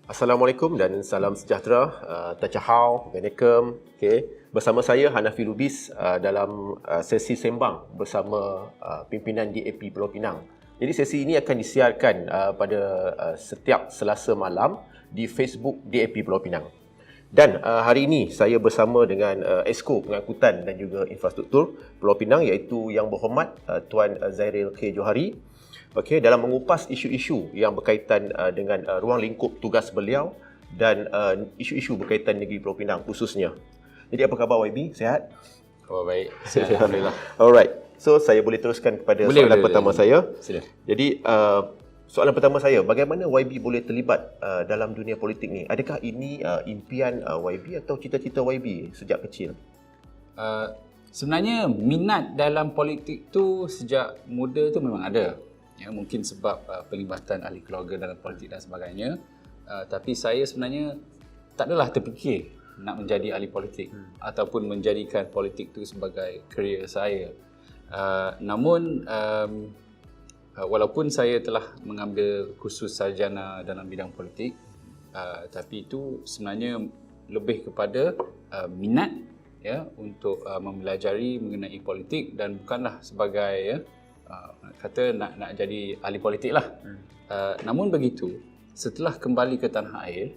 Assalamualaikum dan salam sejahtera. Tachahau, Benekem. Okay. Bersama saya Hanafi Lubis dalam sesi sembang bersama pimpinan DAP Pulau Pinang. Jadi sesi ini akan disiarkan pada setiap Selasa malam di Facebook DAP Pulau Pinang. Dan hari ini saya bersama dengan Esko Pengangkutan dan juga Infrastruktur Pulau Pinang, iaitu Yang Berhormat Tuan Zairil K. Johari. Okey, dalam mengupas isu-isu yang berkaitan dengan ruang lingkup tugas beliau dan isu-isu berkaitan negeri Pulau Pinang khususnya. Jadi apa khabar YB? Sihat? Khabar baik. Sihat, alhamdulillah. Alright. So saya boleh teruskan kepada soalan pertama saya. Sila. Jadi soalan pertama saya, bagaimana YB boleh terlibat dalam dunia politik ni? Adakah ini impian YB atau cita-cita YB sejak kecil? Sebenarnya minat dalam politik tu sejak muda tu memang ada. Ya, mungkin sebab pelibatan ahli keluarga dalam politik dan sebagainya. Tapi saya sebenarnya tak adalah terfikir nak menjadi ahli politik ataupun menjadikan politik tu sebagai kerjaya saya. Namun walaupun saya telah mengambil kursus sarjana dalam bidang politik, tapi itu sebenarnya lebih kepada minat ya untuk mempelajari mengenai politik dan bukanlah sebagai kata nak jadi ahli politik lah. Namun begitu, setelah kembali ke tanah air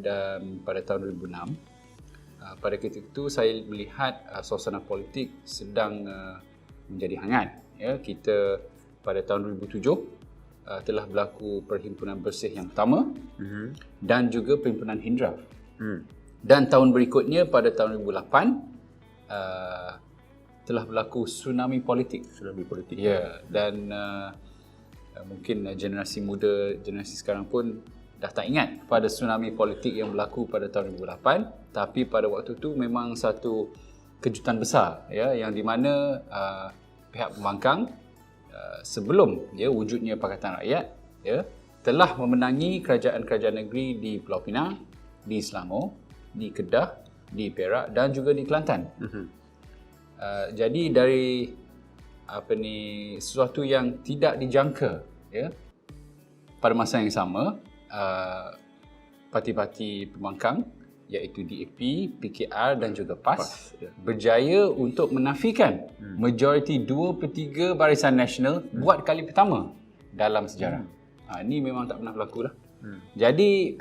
dan pada tahun 2006, pada ketika itu saya melihat suasana politik sedang menjadi hangat. Ya, kita pada tahun 2007 telah berlaku Perhimpunan Bersih yang pertama dan juga Perhimpunan Hindraf. Dan tahun berikutnya pada tahun 2008 telah berlaku tsunami politik. Ya, dan mungkin generasi muda, generasi sekarang pun dah tak ingat pada tsunami politik yang berlaku pada tahun 2008, tapi pada waktu itu memang satu kejutan besar ya, yang di mana pihak pembangkang sebelum ya wujudnya Pakatan Rakyat ya telah memenangi kerajaan-kerajaan negeri di Pulau Pinang, di Selangor, di Kedah, di Perak dan juga di Kelantan. Jadi dari sesuatu yang tidak dijangka ya, pada masa yang sama parti-parti pembangkang iaitu DAP, PKR dan juga PAS berjaya untuk menafikan majoriti 2/3 Barisan Nasional buat kali pertama dalam sejarah. Ini memang tak pernah berlaku lah. Jadi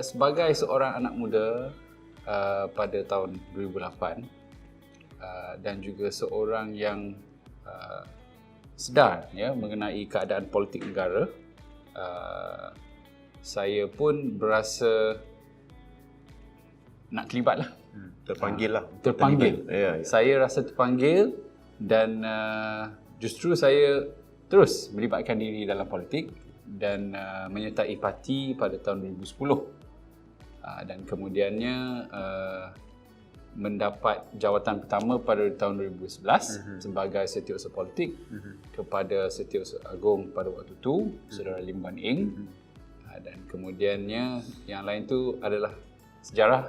sebagai seorang anak muda pada tahun 2008 dan juga seorang yang sedar ya mengenai keadaan politik negara, saya pun berasa nak terlibat lah. Terpanggil lah. Terpanggil. Ya. Saya rasa terpanggil dan justru saya terus melibatkan diri dalam politik dan menyertai parti pada tahun 2010. Dan kemudiannya mendapat jawatan pertama pada tahun 2011 sebagai Setiausaha Politik kepada Setiausaha Agong pada waktu itu, Saudara Lim Guan Eng. Dan kemudiannya yang lain tu adalah sejarah.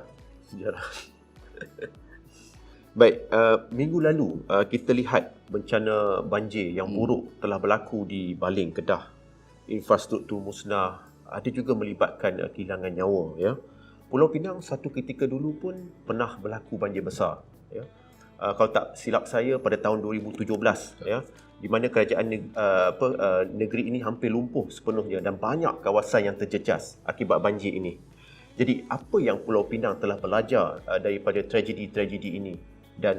Baik, minggu lalu kita lihat bencana banjir yang buruk telah berlaku di Baling, Kedah. Infrastruktur musnah, ada juga melibatkan kehilangan nyawa ya. Pulau Pinang satu ketika dulu pun pernah berlaku banjir besar ya. Kalau tak silap saya pada tahun 2017 ya, di mana kerajaan negeri ini hampir lumpuh sepenuhnya dan banyak kawasan yang terjejas akibat banjir ini. Jadi apa yang Pulau Pinang telah belajar daripada tragedi-tragedi ini dan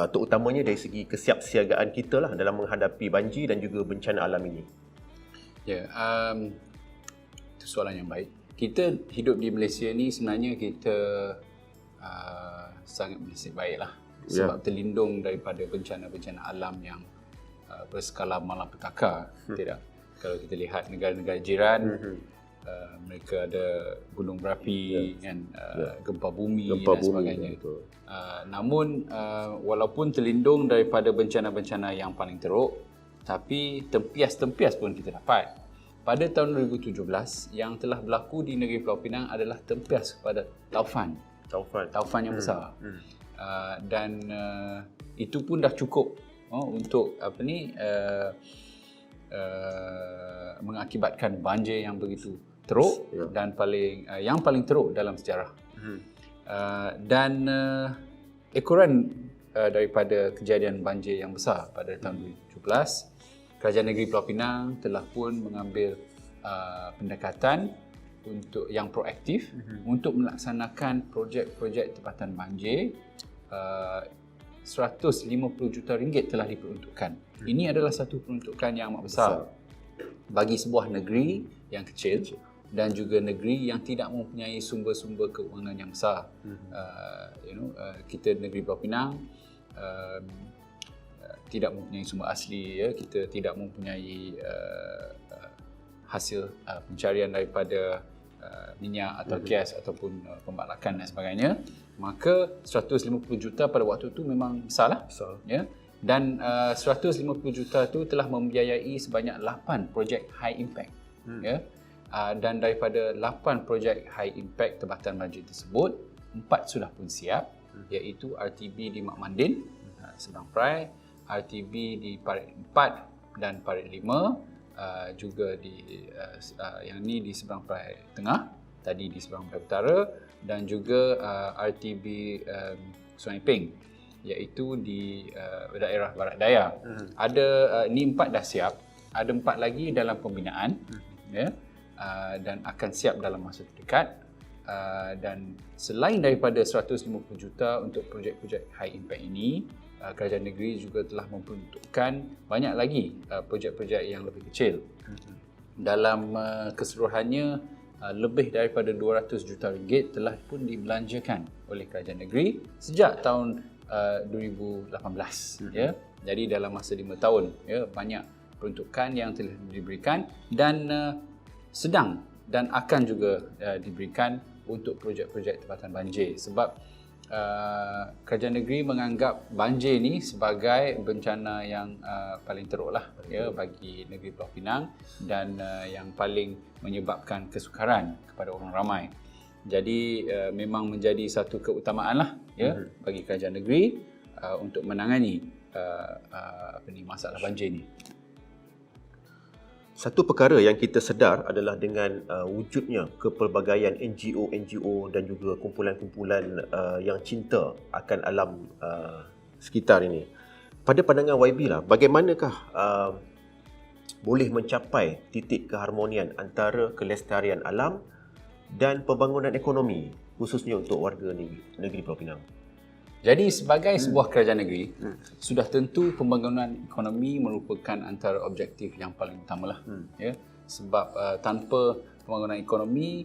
terutamanya dari segi kesiapsiagaan kita lah dalam menghadapi banjir dan juga bencana alam ini? Ya, itu soalan yang baik. Kita hidup di Malaysia ni sebenarnya kita sangat bernasib baiklah sebab terlindung daripada bencana-bencana alam yang berskala malapetaka. Tidak, kalau kita lihat negara-negara jiran, mereka ada gunung berapi, kan, gempa bumi dan sebagainya. Namun walaupun terlindung daripada bencana-bencana yang paling teruk, tapi tempias-tempias pun kita dapat. Pada tahun 2017, yang telah berlaku di negeri Pulau Pinang adalah tempias kepada taufan yang besar. Dan itu pun dah cukup untuk mengakibatkan banjir yang begitu teruk Ya. dan yang paling teruk dalam sejarah. Dan ekoran daripada kejadian banjir yang besar pada tahun 2017, Kerajaan Negeri Pulau Pinang telah pun mengambil pendekatan untuk yang proaktif untuk melaksanakan projek-projek tempatan banjir. 150 juta ringgit telah diperuntukkan. Ini adalah satu peruntukan yang amat besar bagi sebuah negeri yang kecil dan juga negeri yang tidak mempunyai sumber-sumber keuangan yang besar. Kita negeri Pulau Pinang tidak mempunyai sumber asli, ya. Kita tidak mempunyai hasil pencarian daripada minyak atau gas ataupun pembalakan dan sebagainya. Maka 150 juta pada waktu itu memang besarlah. Ya. Dan 150 juta itu telah membiayai sebanyak 8 projek high impact. Ya. Dan daripada 8 projek high impact tempatan banjir tersebut, 4 sudah pun siap, iaitu RTB di Mak Mandin, Seberang Perai, RTB di Parit 4 dan Parit 5, juga di yang ni di Seberang Perai Tengah, tadi di Seberang Perai Utara, dan juga RTB Sungai Ping, iaitu di daerah Barat Daya. Ada ni 4 dah siap, ada 4 lagi dalam pembinaan, ya, dan akan siap dalam masa terdekat. Dan selain daripada 150 juta untuk projek-projek high impact ini, kerajaan negeri juga telah memperuntukkan banyak lagi projek-projek yang lebih kecil. Dalam keseluruhannya, lebih daripada 200 juta ringgit telah pun dibelanjakan oleh kerajaan negeri sejak tahun 2018. Ya. Jadi dalam masa 5 tahun, ya, banyak peruntukan yang telah diberikan dan sedang dan akan juga diberikan untuk projek-projek tempatan banjir. Sebab kerajaan negeri menganggap banjir ni sebagai bencana yang paling teruklah, ya, bagi negeri Pulau Pinang dan yang paling menyebabkan kesukaran kepada orang ramai. Jadi memang menjadi satu keutamaanlah, ya, bagi kerajaan negeri untuk menangani masalah banjir ni. Satu perkara yang kita sedar adalah dengan wujudnya kepelbagaian NGO dan juga kumpulan-kumpulan yang cinta akan alam sekitar ini. Pada pandangan YB lah, bagaimanakah boleh mencapai titik keharmonian antara kelestarian alam dan pembangunan ekonomi, khususnya untuk warga negeri Pulau Pinang? Jadi sebagai sebuah kerajaan negeri, sudah tentu pembangunan ekonomi merupakan antara objektif yang paling utamalah. Ya. Sebab tanpa pembangunan ekonomi,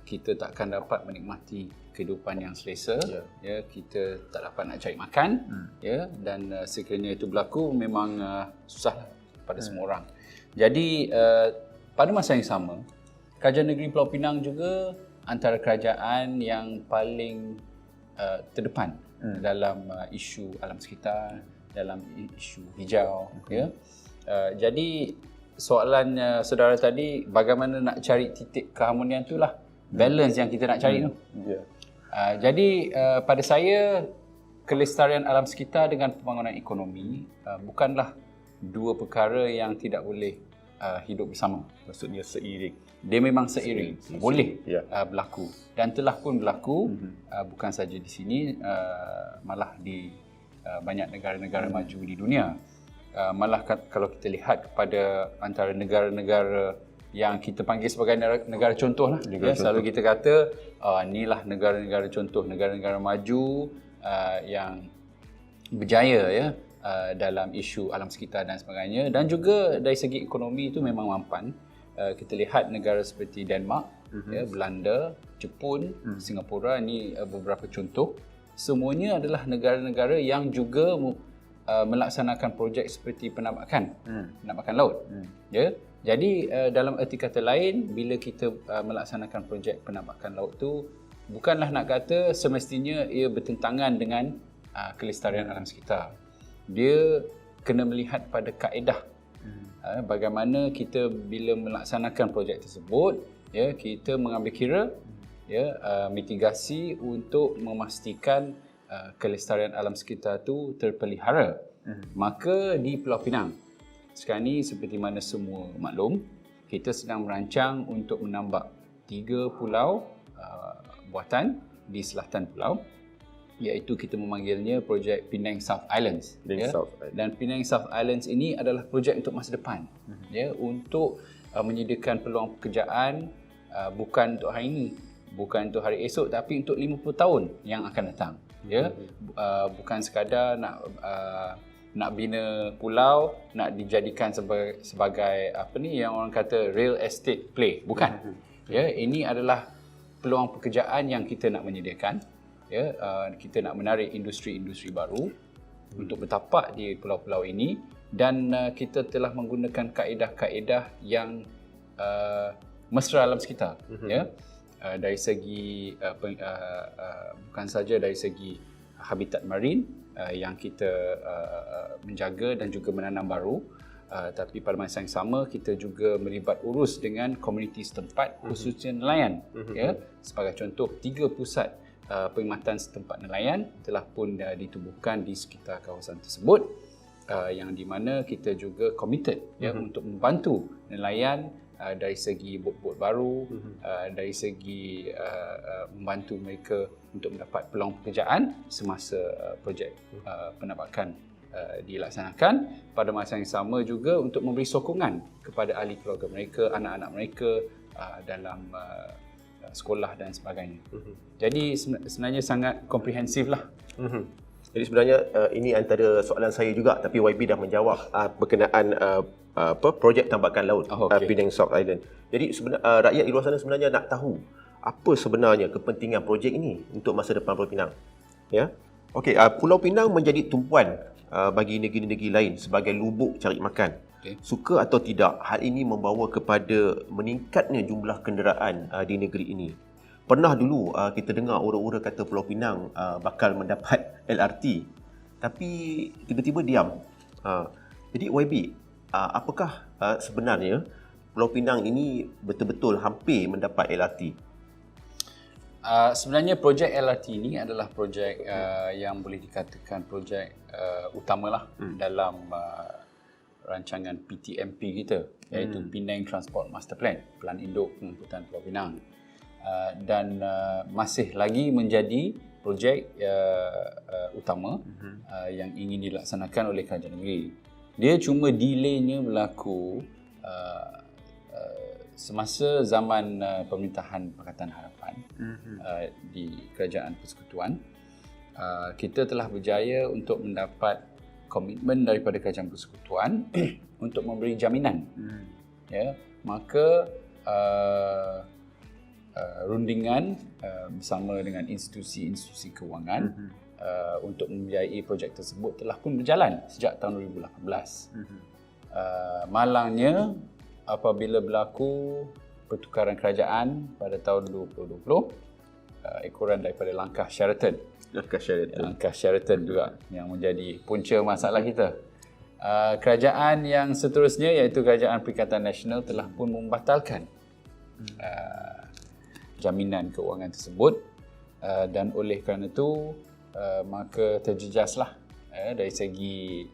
kita takkan dapat menikmati kehidupan yang selesa. Ya, kita tak dapat nak cari makan. Ya, dan sekiranya itu berlaku, memang susahlah pada semua orang. Jadi pada masa yang sama, kerajaan negeri Pulau Pinang juga antara kerajaan yang paling terdepan dalam isu alam sekitar, dalam isu hijau. Ya. Jadi soalan saudara tadi, bagaimana nak cari titik keharmonian itulah balance yang kita nak cari tu. Jadi pada saya, kelestarian alam sekitar dengan pembangunan ekonomi bukanlah dua perkara yang tidak boleh hidup bersama. Maksudnya seiring. Dia memang seiring, boleh berlaku dan telah pun berlaku, bukan saja di sini, malah di banyak negara-negara maju di dunia. Malah kalau kita lihat kepada antara negara-negara yang kita panggil sebagai negara contoh lah, selalu kita kata inilah negara-negara contoh, negara-negara maju yang berjaya, ya, dalam isu alam sekitar dan sebagainya, dan juga dari segi ekonomi itu memang mampan. Kita lihat negara seperti Denmark, ya, Belanda, Jepun, Singapura, ini beberapa contoh. Semuanya adalah negara-negara yang juga melaksanakan projek seperti penambakan laut. Ya. Jadi dalam erti kata lain, bila kita melaksanakan projek penambakan laut tu, bukanlah nak kata semestinya ia bertentangan dengan kelestarian alam sekitar. Dia kena melihat pada kaedah bagaimana kita bila melaksanakan projek tersebut, ya, kita mengambil kira, ya, mitigasi untuk memastikan kelestarian alam sekitar tu terpelihara. Maka di Pulau Pinang sekarang ni, seperti mana semua maklum, kita sedang merancang untuk menambah 3 pulau buatan di selatan pulau, iaitu kita memanggilnya projek Penang South Islands. South Island. Dan Penang South Islands ini adalah projek untuk masa depan, untuk menyediakan peluang pekerjaan bukan untuk hari ini, bukan untuk hari esok, tapi untuk 50 tahun yang akan datang. Bukan sekadar nak bina pulau, nak dijadikan sebagai apa ni yang orang kata real estate play, bukan. Ini adalah peluang pekerjaan yang kita nak menyediakan. Kita nak menarik industri-industri baru untuk bertapak di pulau-pulau ini, dan kita telah menggunakan kaedah-kaedah yang mesra alam sekitar. Dari segi bukan saja dari segi habitat marin yang kita menjaga dan juga menanam baru, tapi pada masa yang sama kita juga melibat urus dengan komuniti setempat, khususnya nelayan. Sebagai contoh, 3 pusat perkhidmatan setempat nelayan telah pun ditubuhkan di sekitar kawasan tersebut, yang di mana kita juga committed untuk membantu nelayan dari segi bot-bot baru, dari segi membantu mereka untuk mendapat peluang pekerjaan semasa projek penambakan dilaksanakan. Pada masa yang sama juga untuk memberi sokongan kepada ahli keluarga mereka, anak-anak mereka dalam sekolah dan sebagainya. Jadi sebenarnya sangat komprehensif lah. Jadi sebenarnya ini antara soalan saya juga, tapi YB dah menjawab berkenaan projek tambakan laut Penang South Island. Jadi rakyat di luar sana sebenarnya nak tahu apa sebenarnya kepentingan projek ini untuk masa depan Pulau Pinang. Okey, Pulau Pinang menjadi tumpuan bagi negeri-negeri lain sebagai lubuk cari makan. Suka atau tidak, hal ini membawa kepada meningkatnya jumlah kenderaan di negeri ini. Pernah dulu kita dengar ura-ura kata Pulau Pinang bakal mendapat LRT, tapi tiba-tiba diam. Jadi YB, apakah sebenarnya Pulau Pinang ini betul-betul hampir mendapat LRT? Sebenarnya projek LRT ini adalah projek yang boleh dikatakan projek utamalah dalam rancangan PTMP kita, iaitu Penang Transport Master Plan, Pelan Induk Pengangkutan Pulau Pinang. Dan masih lagi menjadi projek utama yang ingin dilaksanakan oleh kerajaan negeri. Dia cuma delaynya berlaku semasa zaman pemerintahan Pakatan Harapan di Kerajaan Persekutuan. Kita telah berjaya untuk mendapat komitmen daripada Kerajaan Persekutuan untuk memberi jaminan. Maka rundingan bersama dengan institusi-institusi kewangan untuk membiayai projek tersebut telah pun berjalan sejak tahun 2018. Malangnya, apabila berlaku pertukaran kerajaan pada tahun 2020, ekoran daripada langkah Sheraton juga yang menjadi punca masalah kita. Kerajaan yang seterusnya, iaitu Kerajaan Perikatan Nasional, telah pun membatalkan jaminan keuangan tersebut, dan oleh kerana itu maka terjejaslah dari segi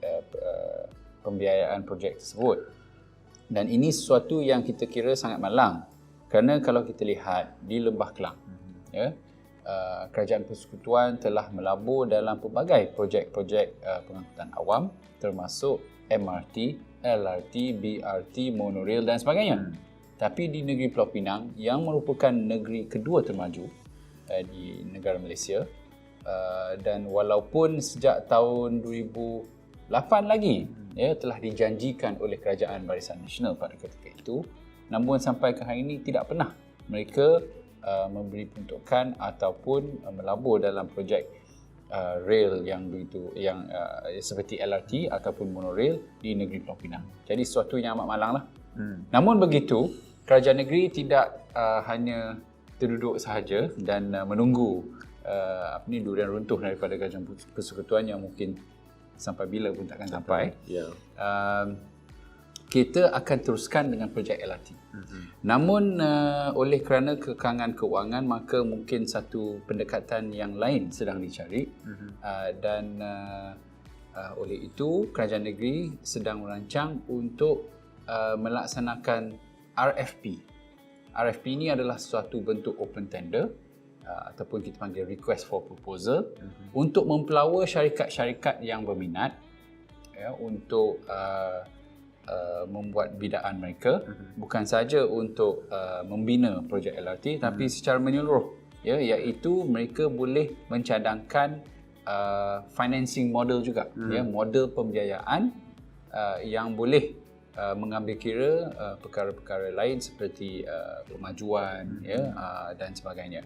pembiayaan projek tersebut. Dan ini sesuatu yang kita kira sangat malang, kerana kalau kita lihat di Lembah Kelang, Kerajaan Persekutuan telah melabur dalam pelbagai projek-projek pengangkutan awam, termasuk MRT, LRT, BRT, monorail dan sebagainya. Tapi di negeri Pulau Pinang, yang merupakan negeri kedua termaju di negara Malaysia, dan walaupun sejak tahun 2008 lagi telah dijanjikan oleh Kerajaan Barisan Nasional pada ketika itu, namun sampai ke hari ini tidak pernah mereka memberi peruntukan ataupun melabur dalam projek rail yang begitu, yang seperti LRT ataupun monorail di negeri Pulau Pinang. Jadi sesuatu yang amat malang lah. Namun begitu, kerajaan negeri tidak hanya terduduk sahaja dan menunggu durian runtuh daripada Kerajaan Persekutuan yang mungkin sampai bila pun takkan sampai. Kita akan teruskan dengan projek LRT. Namun oleh kerana kekangan keuangan, maka mungkin satu pendekatan yang lain sedang dicari, dan oleh itu kerajaan negeri sedang merancang untuk melaksanakan RFP. RFP ini adalah suatu bentuk open tender ataupun kita panggil request for proposal untuk mempelawa syarikat-syarikat yang berminat untuk membuat bidaan mereka, bukan saja untuk membina projek LRT tapi secara menyeluruh, iaitu mereka boleh mencadangkan financing model juga, model pembiayaan yang boleh mengambil kira perkara-perkara lain seperti pemajuan dan sebagainya.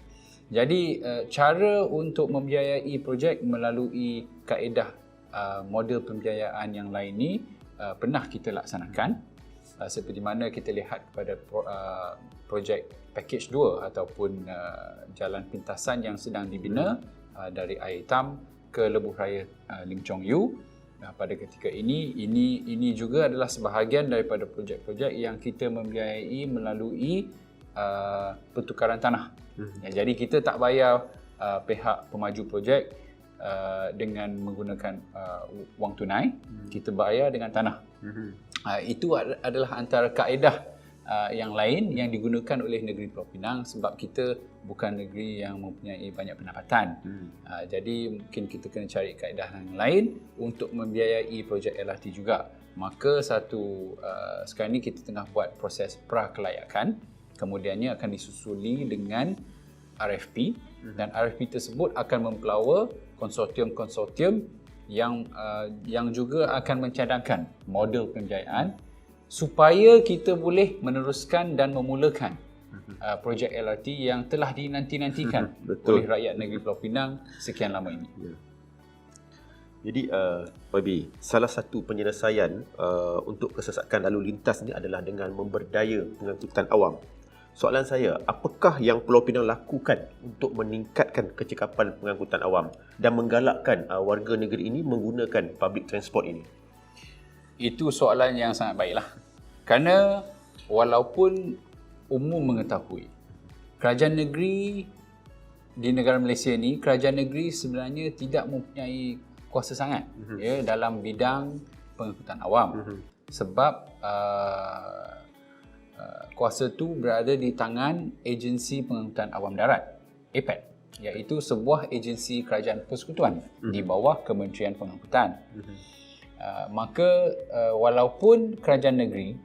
Jadi cara untuk membiayai projek melalui kaedah model pembiayaan yang lain ni pernah kita laksanakan, seperti mana kita lihat kepada projek package 2 ataupun jalan pintasan yang sedang dibina dari Air Hitam ke Lebuh Raya Lim Chong Yu. Pada ketika ini juga adalah sebahagian daripada projek-projek yang kita membiayai melalui pertukaran tanah. Jadi kita tak bayar pihak pemaju projek dengan menggunakan wang tunai, kita bayar dengan tanah. Itu adalah antara kaedah yang lain yang digunakan oleh negeri Pulau Pinang sebab kita bukan negeri yang mempunyai banyak pendapatan. Jadi mungkin kita kena cari kaedah yang lain untuk membiayai projek LRT juga. Maka sekarang ni kita tengah buat proses prakelayakan, kemudiannya akan disusuli dengan RFP, dan RFP tersebut akan mempelawa konsortium-konsortium yang juga akan mencadangkan model pembiayaan supaya kita boleh meneruskan dan memulakan projek LRT yang telah dinanti-nantikan oleh rakyat negeri Pulau Pinang sekian lama ini. Jadi Babi, salah satu penyelesaian untuk kesesakan lalu lintas ni adalah dengan memberdaya pengangkutan awam. Soalan saya, apakah yang Pulau Pinang lakukan untuk meningkatkan kecekapan pengangkutan awam dan menggalakkan warga negeri ini menggunakan public transport ini? Itu soalan yang sangat baiklah. Kerana walaupun umum mengetahui, kerajaan negeri di negara Malaysia ni, kerajaan negeri sebenarnya tidak mempunyai kuasa sangat dalam bidang pengangkutan awam. Sebab kuasa tu berada di tangan Agensi Pengangkutan Awam Darat, APAD, iaitu sebuah agensi kerajaan persekutuan di bawah Kementerian Pengangkutan. Maka walaupun kerajaan negeri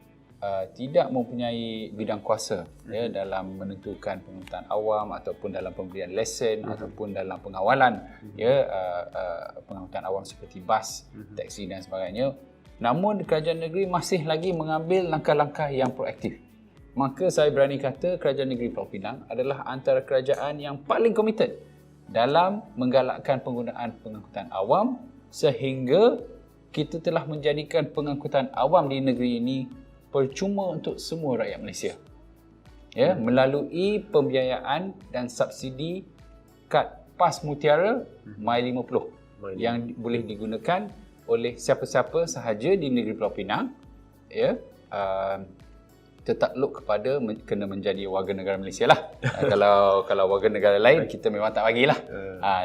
tidak mempunyai bidang kuasa dalam menentukan pengangkutan awam ataupun dalam pemberian lesen ataupun dalam pengawalan pengangkutan awam seperti bas, teksi dan sebagainya, namun kerajaan negeri masih lagi mengambil langkah-langkah yang proaktif. Maka saya berani kata kerajaan negeri Pulau Pinang adalah antara kerajaan yang paling komited dalam menggalakkan penggunaan pengangkutan awam sehingga kita telah menjadikan pengangkutan awam di negeri ini percuma untuk semua rakyat Malaysia. Melalui pembiayaan dan subsidi kad PAS Mutiara My 50 yang boleh digunakan oleh siapa-siapa sahaja di negeri Pulau Pinang, tertakluk kepada kena menjadi warga negara Malaysia lah. Kalau warga negara lain kita memang tak bagilah.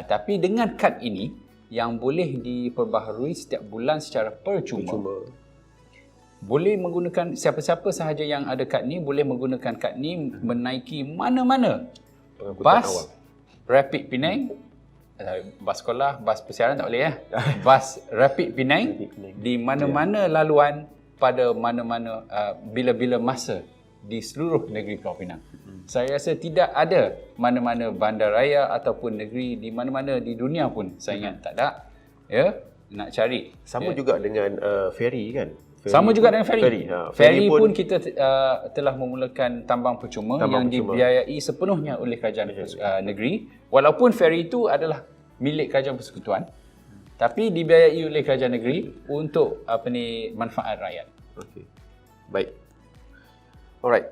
Tapi dengan kad ini yang boleh diperbaharui setiap bulan secara percuma. Boleh menggunakan siapa-siapa sahaja yang ada kad ni boleh menggunakan kad ni menaiki mana-mana bas Rapid Penang, bas sekolah, bas persiaran tak boleh bas Rapid Penang di mana-mana laluan pada mana-mana bila-bila masa di seluruh negeri Pulau Pinang. Saya rasa tidak ada mana-mana bandaraya ataupun negeri di mana-mana di dunia pun saya ingat tak ada nak cari. Sama juga dengan ferry kan? Sama juga dengan ferry. Ferry pun kita telah memulakan tambang percuma yang dibiayai sepenuhnya oleh kerajaan negeri. Walaupun ferry itu adalah milik kerajaan persekutuan, tapi dibiayai oleh kerajaan negeri untuk manfaat rakyat. Okey. Baik. Alright.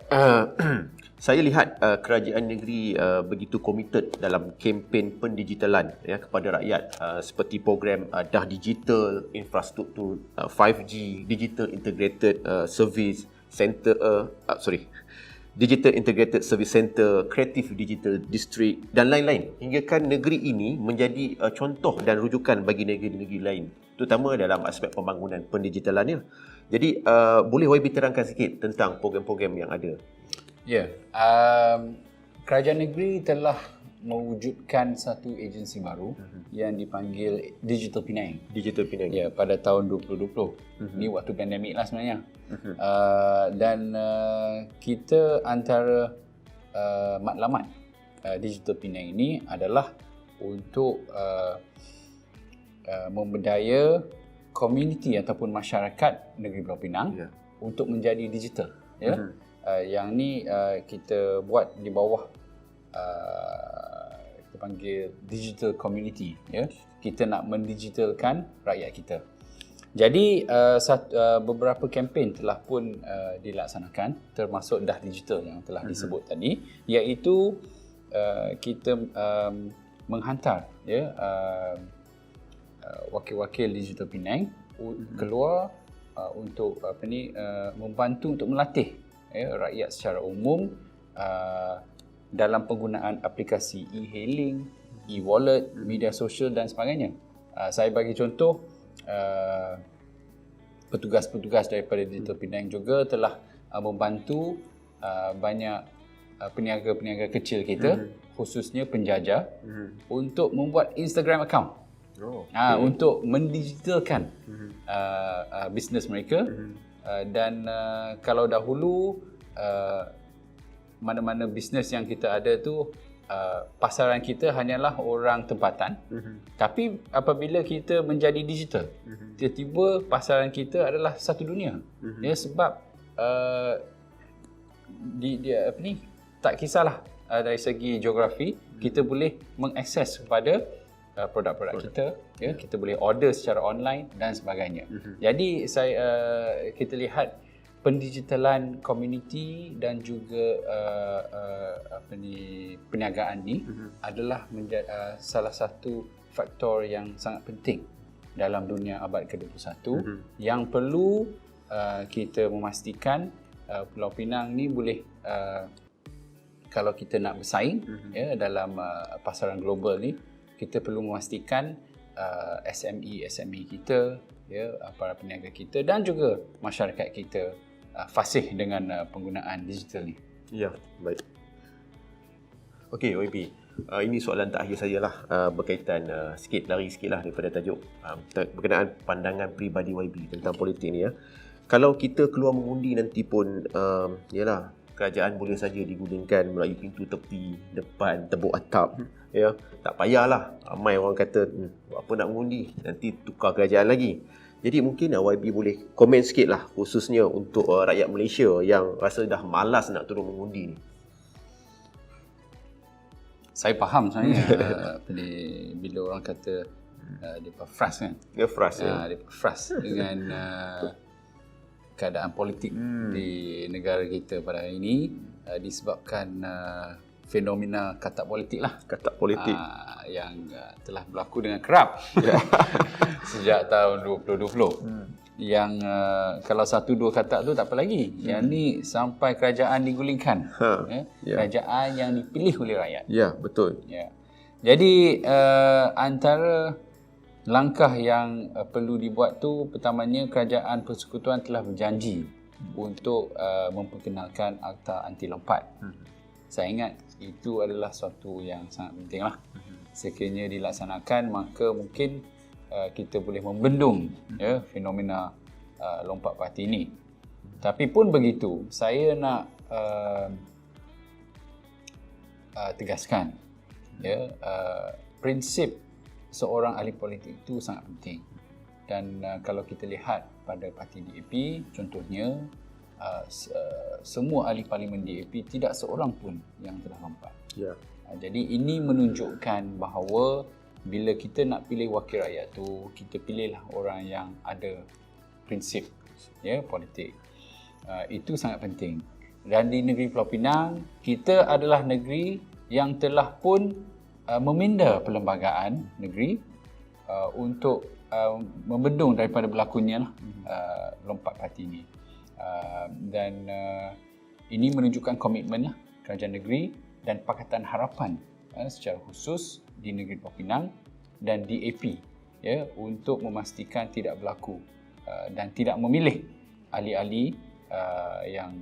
Saya lihat kerajaan negeri begitu komited dalam kempen pendigitalan kepada rakyat, seperti program Dah Digital, infrastruktur 5G, Digital Integrated Service Center, Digital Integrated Service Center, Creative Digital District dan lain-lain. Hingga kan negeri ini menjadi contoh dan rujukan bagi negeri-negeri lain, terutama dalam aspek pembangunan pendigitalannya. Jadi boleh YB terangkan sikit tentang program-program yang ada? Ya, kerajaan negeri telah mewujudkan satu agensi baru yang dipanggil Digital Penang. Digital Penang. Ya, pada tahun 2020. Ni waktu pandemik lah sebenarnya. Dan kita antara matlamat Digital Penang ini adalah untuk memberdaya komuniti ataupun masyarakat negeri Pulau Pinang untuk menjadi digital. Ya. Yang ni kita buat di bawah kita panggil digital community. Ya. Kita nak mendigitalkan rakyat kita. Jadi beberapa kempen telah pun dilaksanakan, termasuk Dah Digital yang telah disebut tadi, iaitu kita menghantar wakil-wakil Digital Penang keluar untuk membantu untuk melatih rakyat secara umum dalam penggunaan aplikasi e-hailing, e-wallet, media sosial dan sebagainya. Saya bagi contoh, petugas-petugas daripada Digital Penang juga telah membantu banyak peniaga-peniaga kecil kita, khususnya penjajah, untuk membuat Instagram account. Untuk mendigitalkan bisnes mereka. Dan kalau dahulu mana-mana bisnes yang kita ada tu pasaran kita hanyalah orang tempatan. Tapi apabila kita menjadi digital, tiba-tiba pasaran kita adalah satu dunia. Ya, sebab tak kisahlah dari segi geografi, kita boleh mengakses kepada produk-produk kita, ya, kita boleh order secara online dan sebagainya. Jadi kita lihat pendigitalan komuniti dan juga perniagaan ni adalah salah satu faktor yang sangat penting dalam dunia abad ke-21 yang perlu kita memastikan Pulau Pinang ni boleh kalau kita nak bersaing ya dalam pasaran global ni, kita perlu memastikan SME kita, ya, para peniaga kita dan juga masyarakat kita fasih dengan penggunaan digital ni. Ya, baik. Okey, YB. Ini soalan terakhir sajalah, berkaitan lari sikit lah daripada tajuk berkenaan pandangan peribadi YB tentang politik ni, ya. Kalau kita keluar mengundi nanti pun yalah, kerajaan boleh saja digulingkan melalui pintu tepi, depan, tebuk atap, ya. Tak payahlah, ramai orang kata apa nak mengundi, nanti tukar kerajaan lagi. Jadi mungkin YB boleh komen sikit lah, khususnya untuk rakyat Malaysia yang rasa dah malas nak turun mengundi ni. Saya faham sebenarnya bila orang kata dia frust kan. Dia frust, ya. Dia frust dengan keadaan politik di negara kita pada hari ini disebabkan fenomena katak politik lah. Katak politik yang telah berlaku dengan kerap sejak tahun 2020. Yang kalau 1-2 katak tu tak apa lagi. Yang ni sampai kerajaan digulingkan. Kerajaan yang dipilih oleh rakyat. Ya, betul. Ya. Jadi antara langkah yang perlu dibuat tu, pertamanya kerajaan persekutuan telah berjanji untuk memperkenalkan Akta Anti Lompat. Saya ingat itu adalah suatu yang sangat penting lah. Sekiranya dilaksanakan, maka mungkin kita boleh membendung ya, fenomena lompat parti ini. Tapi pun begitu, saya nak tegaskan ya, prinsip seorang ahli politik itu sangat penting. Dan kalau kita lihat pada parti DAP, contohnya semua ahli parlimen DAP tidak seorang pun yang telah lompat. Ya. Jadi ini menunjukkan bahawa bila kita nak pilih wakil rakyat tu, kita pilihlah orang yang ada prinsip ya politik. Itu sangat penting. Dan di negeri Pulau Pinang, kita adalah negeri yang telah pun meminda perlembagaan negeri untuk membendung daripada berlakunya lompat parti ini. Dan ini menunjukkan komitmen lah kerajaan negeri dan Pakatan Harapan secara khusus di negeri Pulau Pinang dan DAP ya, untuk memastikan tidak berlaku dan tidak memilih ahli-ahli yang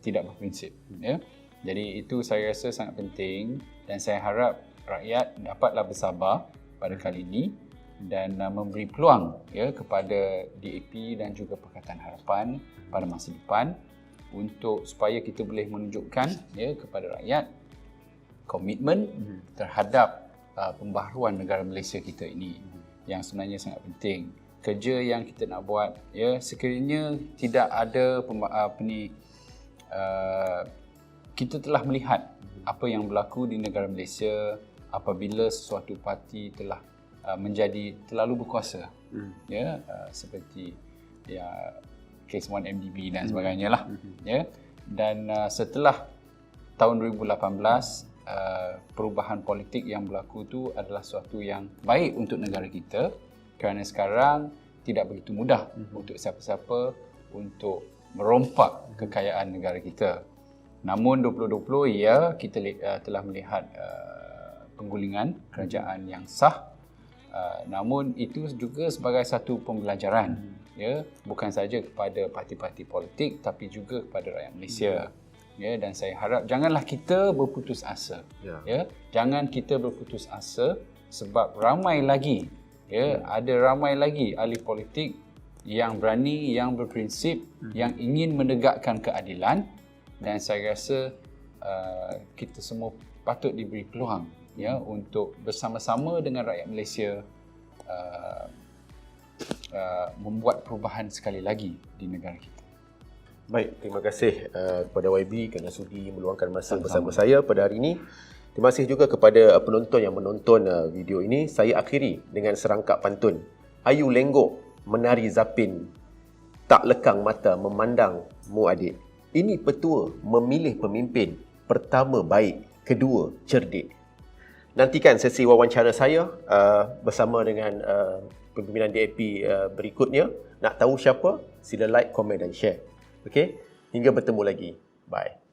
tidak berprinsip. Ya. Jadi itu saya rasa sangat penting dan saya harap rakyat dapatlah bersabar pada kali ini dan memberi peluang kepada DAP dan juga Pakatan Harapan pada masa depan untuk supaya kita boleh menunjukkan kepada rakyat komitmen terhadap pembaharuan negara Malaysia kita ini yang sebenarnya sangat penting. Kerja yang kita nak buat sekiranya tidak ada kita telah melihat apa yang berlaku di negara Malaysia apabila sesuatu parti telah menjadi terlalu berkuasa, seperti kes 1MDB dan sebagainya lah, dan setelah tahun 2018 perubahan politik yang berlaku tu adalah sesuatu yang baik untuk negara kita kerana sekarang tidak begitu mudah untuk siapa-siapa untuk merompak kekayaan negara kita. Namun 2020 kita telah melihat penggulingan kerajaan yang sah. Namun itu juga sebagai satu pembelajaran, bukan saja kepada parti-parti politik tapi juga kepada rakyat Malaysia. Dan saya harap janganlah kita berputus asa. Jangan kita berputus asa sebab ramai lagi ada ramai lagi ahli politik yang berani, yang berprinsip, yang ingin menegakkan keadilan, dan saya rasa kita semua patut diberi peluang untuk bersama-sama dengan rakyat Malaysia membuat perubahan sekali lagi di negara kita. Baik, terima kasih kepada YB kerana sudi meluangkan masa bersama saya pada hari ini. Terima kasih juga kepada penonton yang menonton video ini. Saya akhiri dengan serangkap pantun. Ayu lenggok menari zapin, tak lekang mata memandang mu adik. Ini petua memilih pemimpin, pertama baik, kedua cerdik. Nantikan sesi wawancara saya bersama dengan pimpinan DAP berikutnya. Nak tahu siapa? Sila like, komen dan share. Okey, hingga bertemu lagi. Bye.